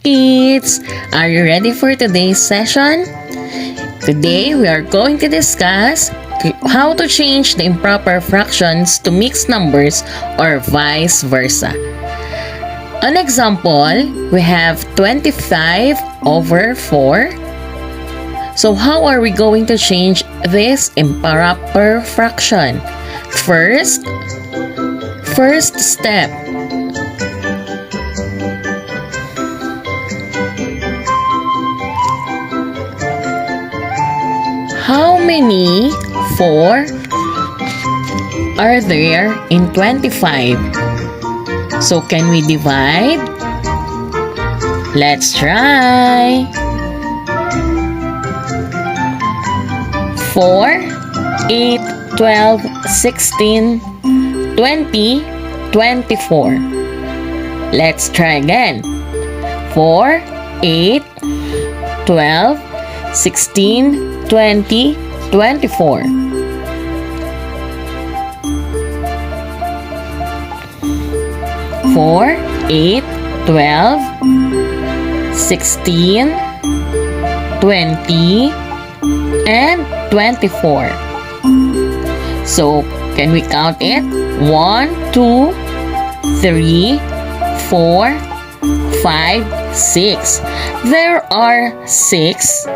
kids! Are you ready for today's session? Today, we are going to discuss how to change the improper fractions to mixed numbers or vice versa. An example, we have 25 over 4. So how are we going to change this improper fraction? First step. How many 4 are there in 25? So can we divide? Let's try. 4, 8, 12, 16, 20, 24. Let's try again. 4, 8, 12, 16, 20, 24. 4, 8, 12, 16, 20, and 24. So, can we count it? 1, 2, 3, 4, 5, 6. There are 6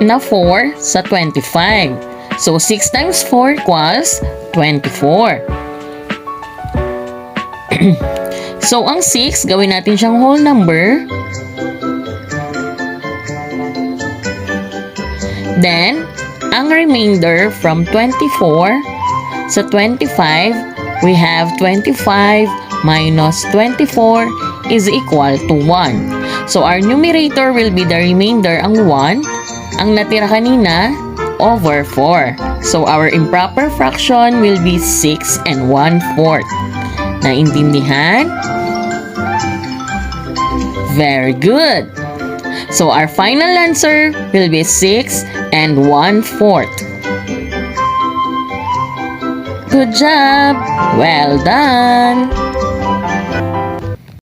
na 4 sa 25. So, 6 times 4 equals 24. So, ang 6, gawin natin siyang whole number. Then, ang remainder from 24 sa 25, we have 25 minus 24 is equal to 1. So, our numerator will be the remainder, ang 1. Ang natira kanina, over 4. So, our improper fraction will be 6 and 1/4. Naintindihan? Very good. So, our final answer will be 6 and 1/4. Good job! Well done!